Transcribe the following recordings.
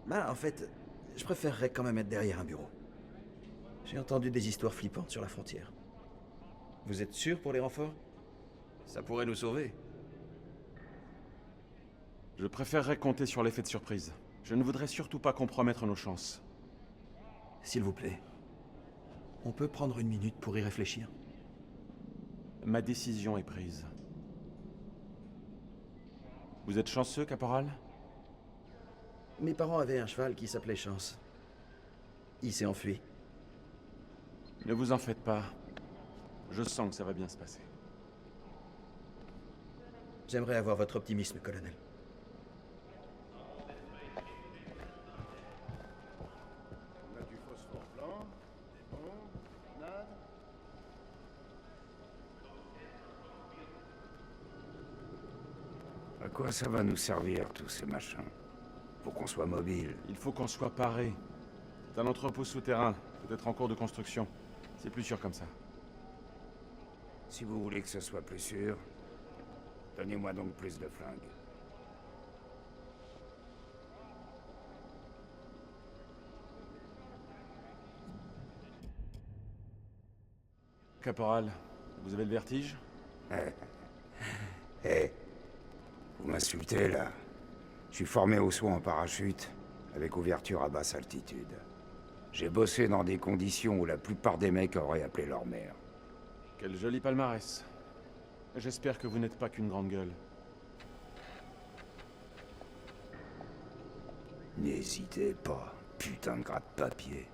Bah, en fait, je préférerais quand même être derrière un bureau. J'ai entendu des histoires flippantes sur la frontière. Vous êtes sûr pour les renforts? Ça pourrait nous sauver. Je préférerais compter sur l'effet de surprise. Je ne voudrais surtout pas compromettre nos chances. S'il vous plaît. On peut prendre une minute pour y réfléchir? Ma décision est prise. Vous êtes chanceux, caporal? Mes parents avaient un cheval qui s'appelait Chance. Il s'est enfui. Ne vous en faites pas. Je sens que ça va bien se passer. J'aimerais avoir votre optimisme, colonel. On a du phosphore blanc, des bombes, des grenades. À quoi ça va nous servir, tous ces machins? Pour qu'on soit mobile. Il faut qu'on soit paré. C'est un entrepôt souterrain, peut-être en cours de construction. C'est plus sûr comme ça. Si vous voulez que ce soit plus sûr, donnez-moi donc plus de flingues. Caporal, vous avez le vertige? Hé, vous m'insultez là. Je suis formé au saut en parachute, avec ouverture à basse altitude. J'ai bossé dans des conditions où la plupart des mecs auraient appelé leur mère. Quel joli palmarès. J'espère que vous n'êtes pas qu'une grande gueule. N'hésitez pas, putain de gratte-papier.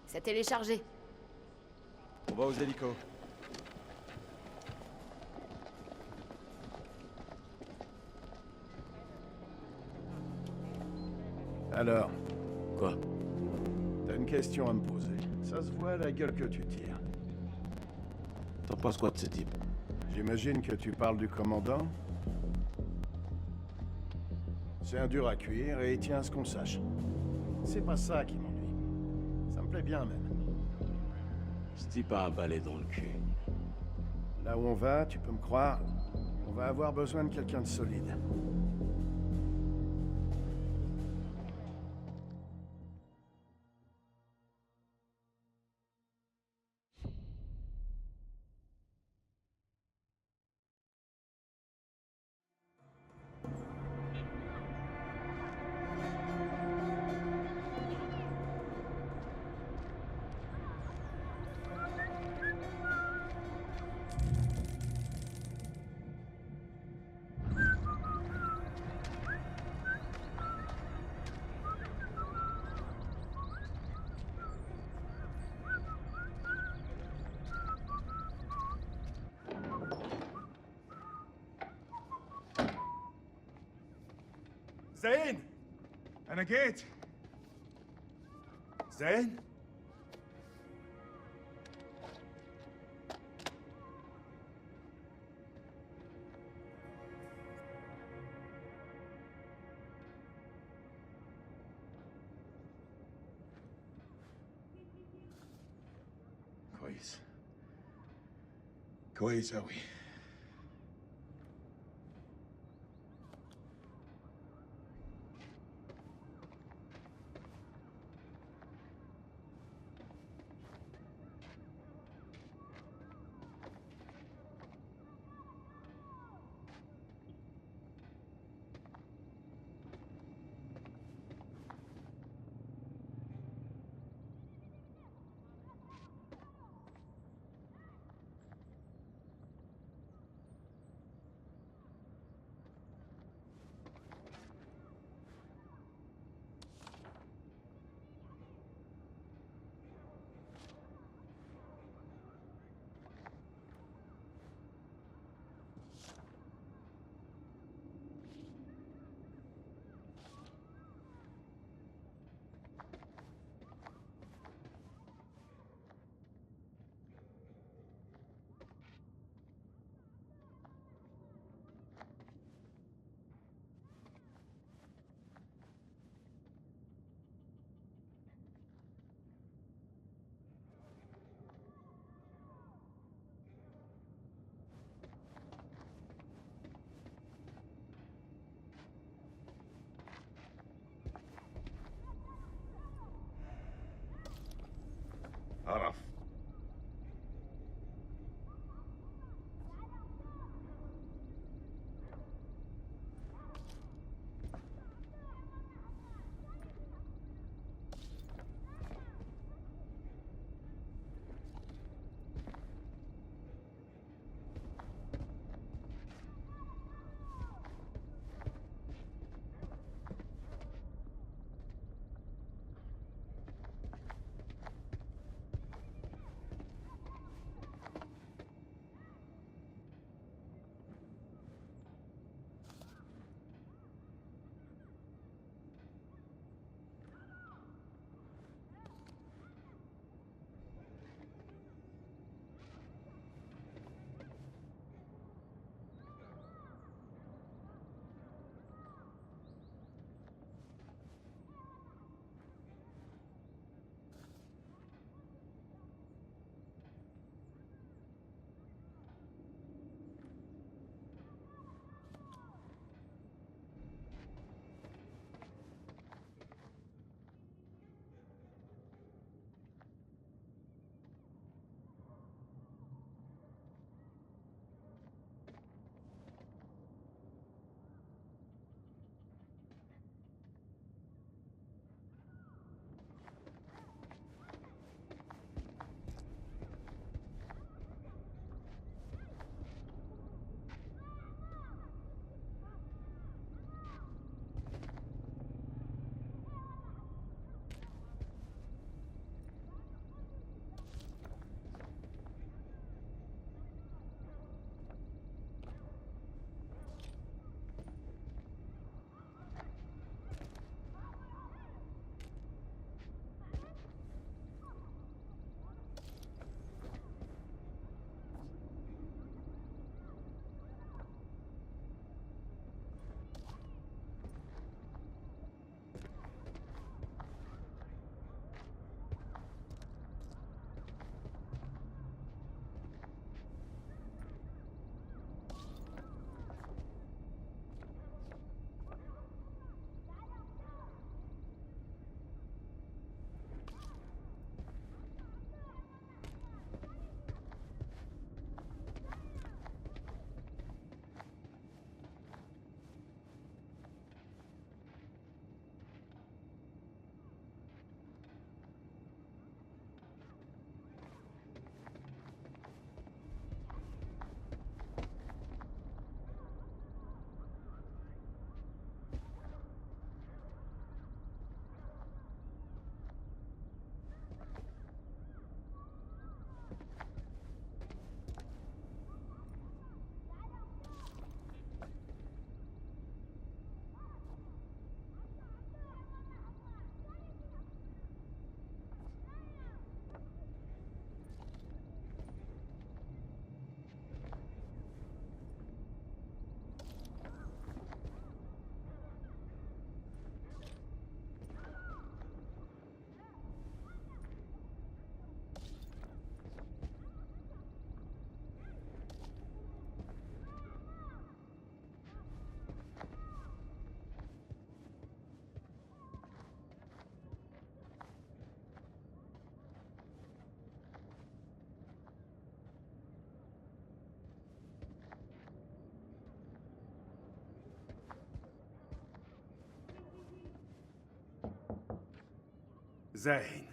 C'est téléchargé. On va aux hélicos. Alors, Quoi? t'as une question à me poser. Ça se voit à la gueule que tu tires. T'en penses quoi de ce type? J'imagine que tu parles du commandant? C'est un dur à cuire et il tient à ce qu'on le sache. C'est pas ça qui m'ennuie. Ça me plaît bien même. Ce type a un balai dans le cul. Là où on va, tu peux me croire, on va avoir besoin de quelqu'un de solide. زين. انا جيت. زين. كويس. كويس أوي. عرف. زين.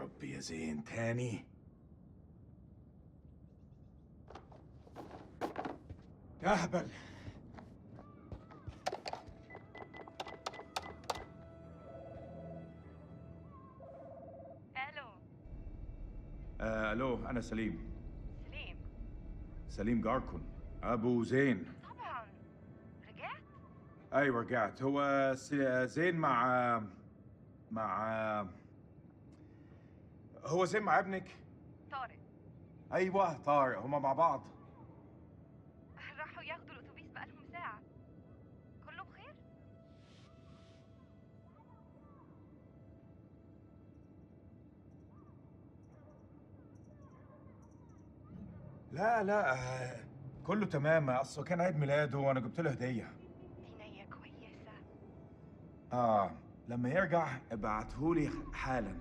ربي يا زين تاني. اهبل. الو. الو، انا سليم. سليم. سليم جاركون، ابو زين. طبعا. رجعت؟ ايوه رجعت. هو زين مع هو زين مع ابنك؟ طارق. ايوه طارق، هما مع بعض. راحوا ياخدوا الاتوبيس بقالهم ساعة. كله بخير؟ لا كله تمام. اصله كان عيد ميلاده وانا جبت له هديه. دي نية كويسة. لما يرجع ابعتهولي حالا.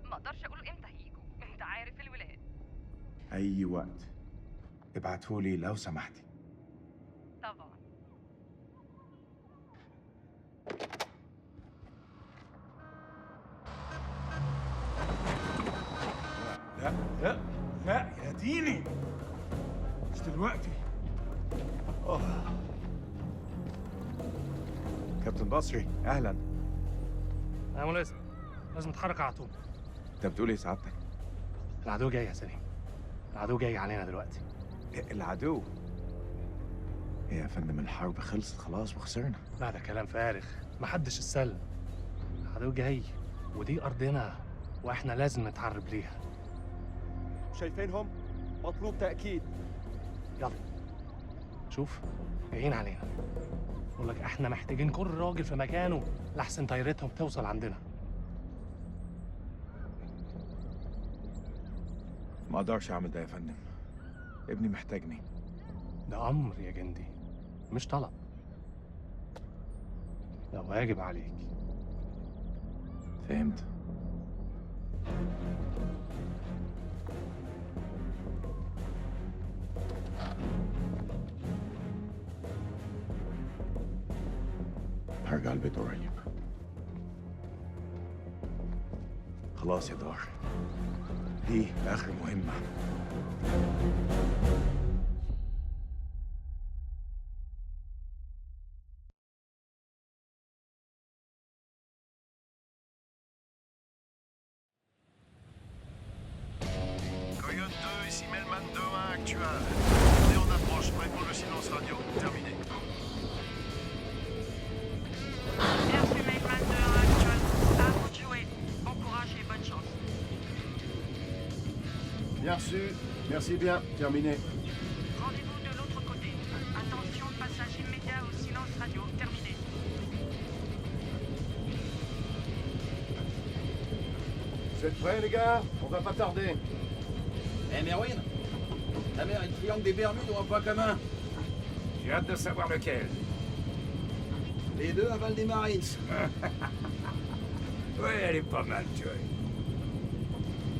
ما اقدرش اقول امتى هيجوا، انت عارف الولاد. اي وقت ابعتهولي لو سمحتي. طبعا. لا يا ديني، مش دلوقتي. كابتن بصري، اهلا. يا ملازم، لازم نتحرك على طول. انت بتقول ايه سعادتك؟ العدو جاي يا سليم. العدو جاي علينا دلوقتي. العدو؟ إيه يا فندم، الحرب خلصت خلاص وخسرنا. لا ده كلام فارغ، محدش استسلم. العدو جاي ودي أرضنا وإحنا لازم نتحرب ليها. شايفينهم؟ مطلوب تأكيد. يلا شوف، جايين علينا. بقول لك احنا محتاجين كل راجل في مكانه لحسن طيارتهم توصل عندنا. ما اقدرش اعمل ده يا فندم، ابني محتاجني. ده أمر يا جندي، مش طلب. ده واجب عليك. فهمت. هرجع البيت قريب. خلاص يا دار، دي آخر مهمة. Coyote 2, ici Melman 2-1 actuel. On est en approche, prêt pour le silence radio. Terminé. Merci Mailman 2-1 actuel. À vous de jouer. Bon courage et bonne chance. Bien reçu. Merci bien. Terminé. Rendez-vous de l'autre côté. Attention, passager. Vous êtes prêts, les gars? On va pas tarder. Eh, Merwin, ta mère et le triangle des Bermudes ont un point commun. J'ai hâte de savoir lequel. Les deux avalent des Marines. Ouais, elle est pas mal, tu vois.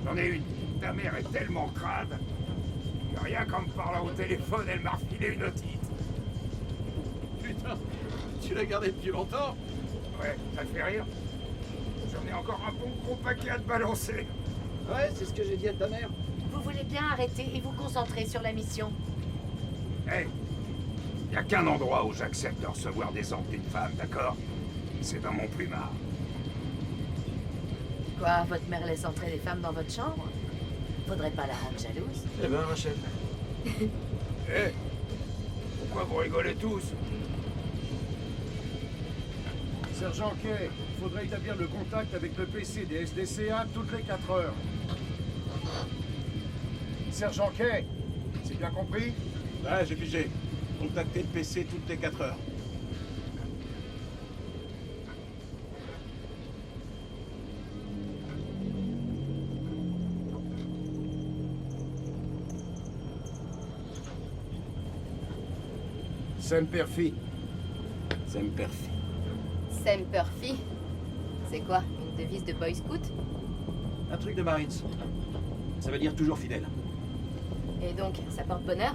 J'en ai une. Ta mère est tellement crade. Que rien qu'en me parlant au téléphone, elle m'a refilé une otite. Putain, tu l'as gardé depuis longtemps? Ouais, ça te fait rire? J'en ai encore un bon gros paquet à te balancer. Ouais, c'est ce que j'ai dit à ta mère. Vous voulez bien arrêter et vous concentrer sur la mission? Hey, y a qu'un endroit où j'accepte de recevoir des ordres d'une femme, d'accord? C'est dans mon plumard. Quoi, votre mère laisse entrer les femmes dans votre chambre? Faudrait pas la rendre jalouse. Eh ben, Rachel. Eh, pourquoi vous rigolez tous? Sergent Kay, il faudrait établir le contact avec le PC des SDCA toutes les 4 heures. Sergent Kay, c'est bien compris? Ouais, j'ai pigé. Contacter le PC toutes les 4 heures. Semperfi. Semperfi. Semperfi. C'est quoi, une devise de Boy Scout? Un truc de Marines. Ça veut dire toujours fidèle. Et donc, ça porte bonheur?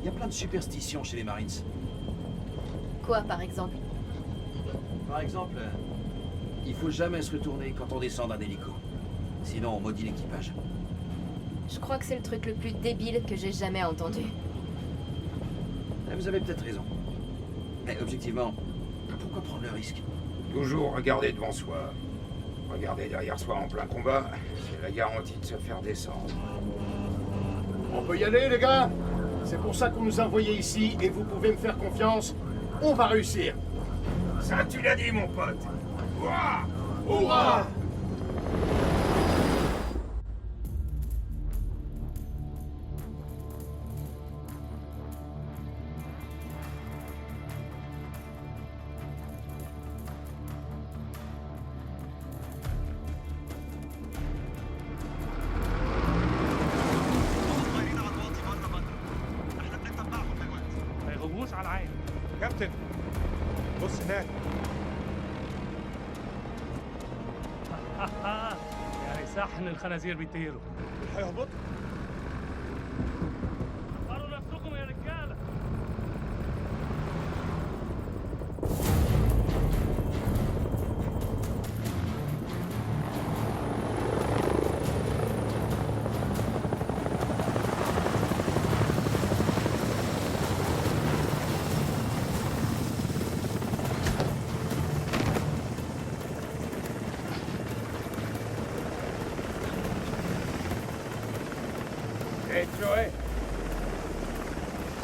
Il y a plein de superstitions chez les Marines. Quoi, par exemple? Par exemple, il faut jamais se retourner quand on descend d'un hélico. Sinon, on maudit l'équipage. Je crois que c'est le truc le plus débile que j'ai jamais entendu. Vous avez peut-être raison. Mais objectivement, pourquoi prendre le risque? Toujours regarder devant soi. Regarder derrière soi en plein combat, c'est la garantie de se faire descendre. On peut y aller, les gars? C'est pour ça qu'on nous a envoyés ici et vous pouvez me faire confiance. On va réussir. Ça, tu l'as dit, mon pote. Ouah! Hurrah! ما يغوص على العين. كابتن بص هناك. يعني صحن الخنازير بيطيروا. هيهبطوا. اختاروا نفسكم يا رجاله. Hey, Joey,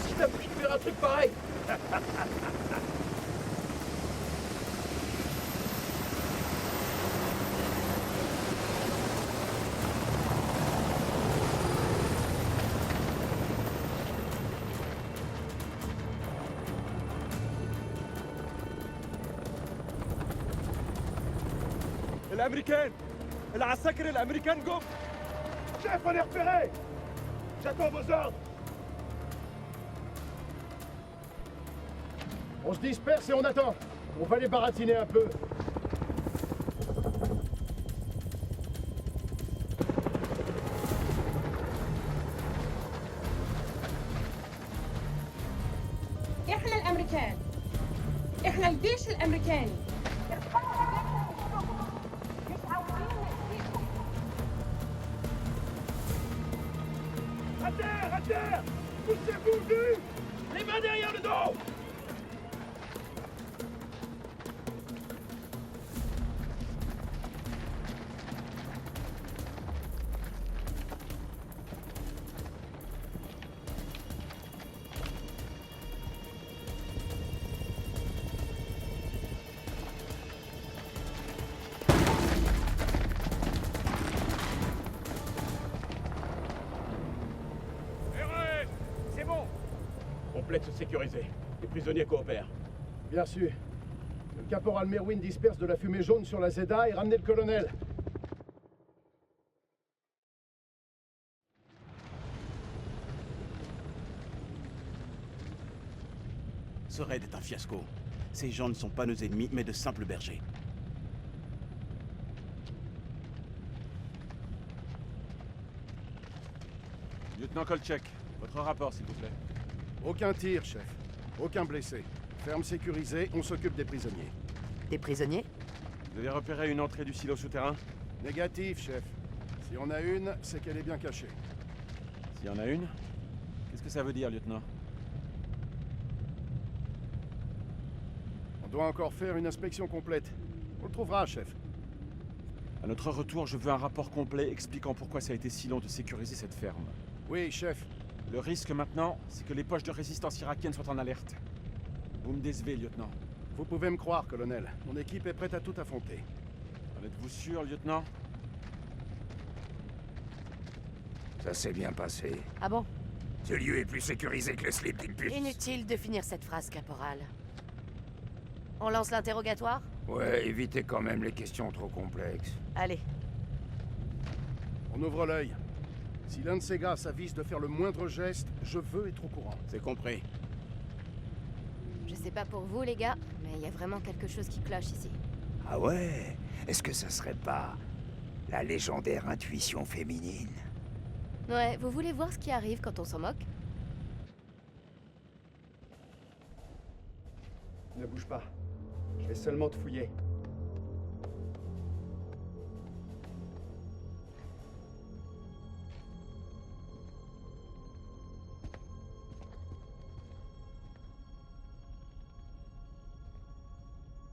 Si t'as pu faire un truc pareil. الامريكان العساكر الامريكان جم. chef, on est repéré. J'attends vos ordres. On se disperse et on attend. On va les baratiner un peu. احنا الامريكان، احنا الجيش الامريكاني. À terre, à terre. Poussez-vous, vite. Les mains derrière le dos. C'est bon. Complexe sécurisé. Les prisonniers coopèrent. Bien sûr. Le caporal Merwin disperse de la fumée jaune sur la ZA et ramenez le colonel. Ce raid est un fiasco. Ces gens ne sont pas nos ennemis, mais de simples bergers. Lieutenant Kolchek, votre rapport, s'il vous plaît. Aucun tir, chef. Aucun blessé. Ferme sécurisée, on s'occupe des prisonniers. Des prisonniers? Vous avez repéré une entrée du silo souterrain? Négatif, chef. Si on a une, c'est qu'elle est bien cachée. S'il y en a une? Qu'est-ce que ça veut dire, lieutenant? On doit encore faire une inspection complète. On le trouvera, chef. À notre retour, je veux un rapport complet expliquant pourquoi ça a été si long de sécuriser cette ferme. Oui, chef. Le risque maintenant, c'est que les poches de résistance irakiennes soient en alerte. Vous me décevez, lieutenant. Vous pouvez me croire, colonel. Mon équipe est prête à tout affronter. En êtes-vous sûr, lieutenant? Ça s'est bien passé. Ah bon? Ce lieu est plus sécurisé que le slip d'une puce. Inutile de finir cette phrase, caporal. On lance l'interrogatoire? Ouais, évitez quand même les questions trop complexes. Allez. On ouvre l'œil. Si l'un de ces gars s'avise de faire le moindre geste, je veux être au courant. C'est compris. Je sais pas pour vous, les gars, mais il y a vraiment quelque chose qui cloche ici. Ah ouais? Est-ce que ça serait pas la légendaire intuition féminine? Ouais, vous voulez voir ce qui arrive quand on s'en moque? Ne bouge pas. Je vais seulement te fouiller.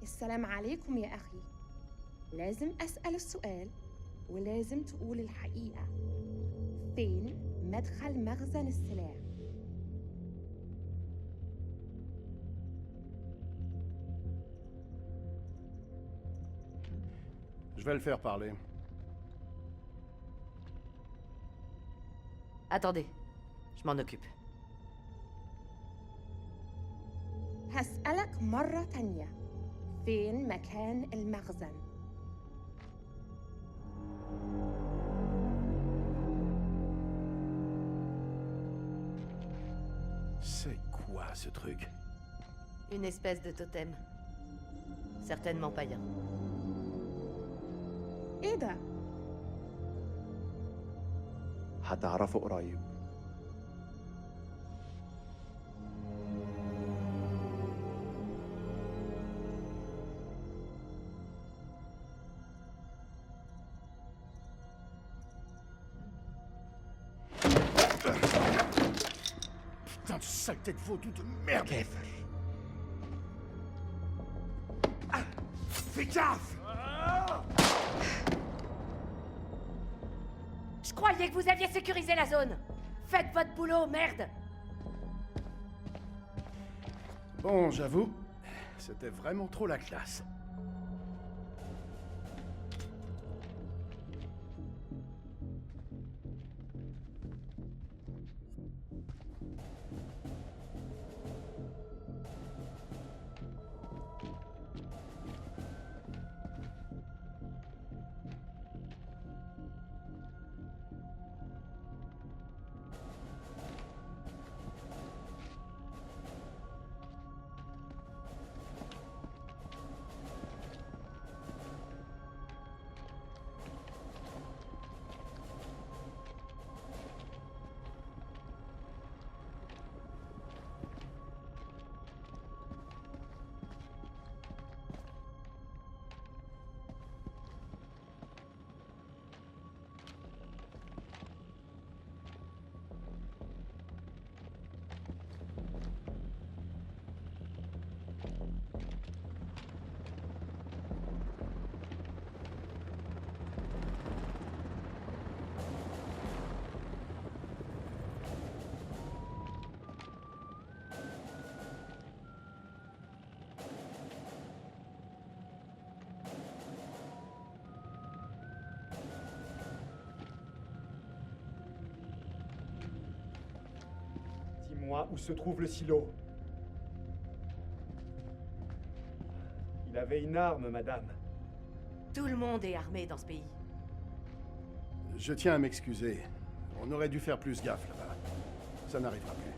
السلام عليكم يا أخي. لازم أسأل السؤال ولازم تقول الحقيقة. فين مدخل مخزن السلاح؟ Je vais le faire parler. Attendez, je m'en occupe. هسألك مرة تانية. فين مكان المخزن؟ C'est quoi ce truc? Une espèce de totem. Certainement païen. إيه ده؟ هتعرفه قريب. Putain de saleté de vaudou de merde! Ah, fais gaffe! Je croyais que vous aviez sécurisé la zone. Faites votre boulot, merde. Bon, j'avoue, c'était vraiment trop la classe. Dis-moi où se trouve le silo. Il avait une arme, madame. Tout le monde est armé dans ce pays. Je tiens à m'excuser. On aurait dû faire plus gaffe là-bas. Ça n'arrivera plus.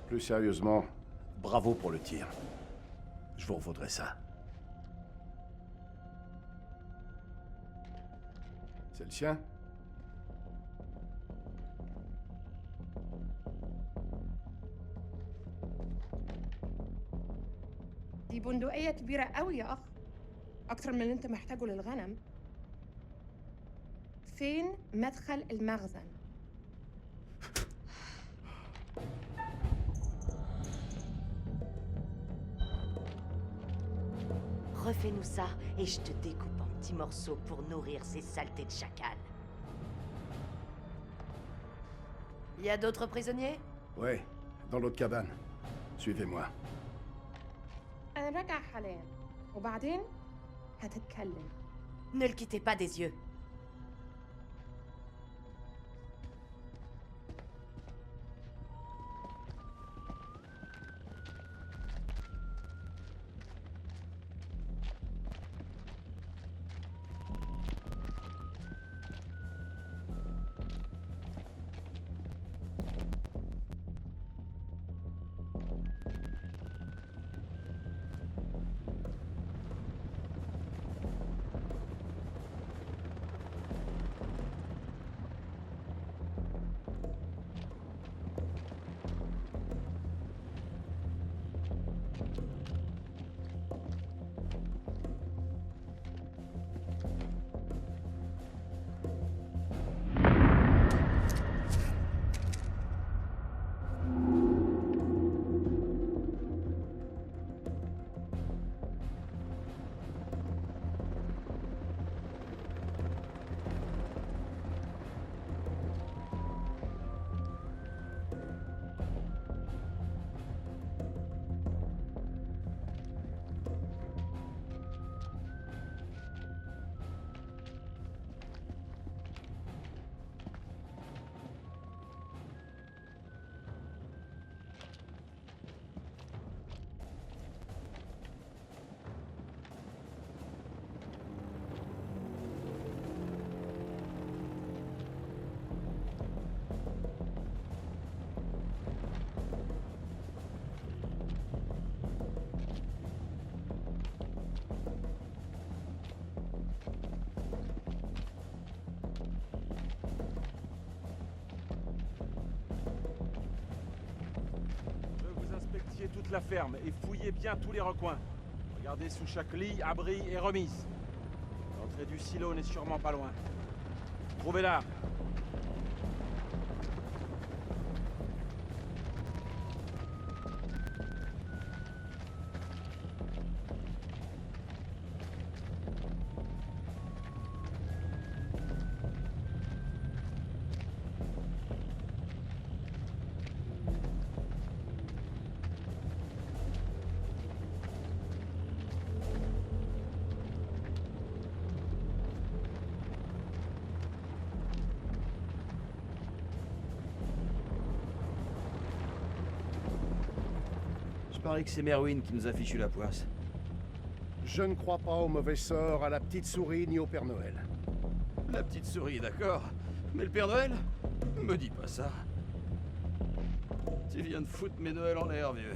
Plus sérieusement, Bravo pour le tir. Je vous revaudrai ça. C'est le sien? دي بندقية كبيرة قوي يا أخ. أكتر من اللي أنت محتاجه للغنم. فين مدخل المخزن؟ Refais-nous ça et je te découpe en petits morceaux pour nourrir ces saletés de chacal. Y a d'autres prisonniers? Ouais, dans l'autre cabane. Suivez-moi. أنا راجع حاليا وبعدين هتتكلم. Ne le quittez pas des yeux. Toute la ferme et fouillez bien tous les recoins. Regardez sous chaque lit, abri et remise. L'entrée du silo n'est sûrement pas loin. Trouvez-la. Je parie que c'est Merwin qui nous a fichu la poisse. Je ne crois pas au mauvais sort, à la petite souris ni au Père Noël. La petite souris, d'accord. Mais le Père Noël? Me dis pas ça. Tu viens de foutre mes Noëls en l'air, vieux.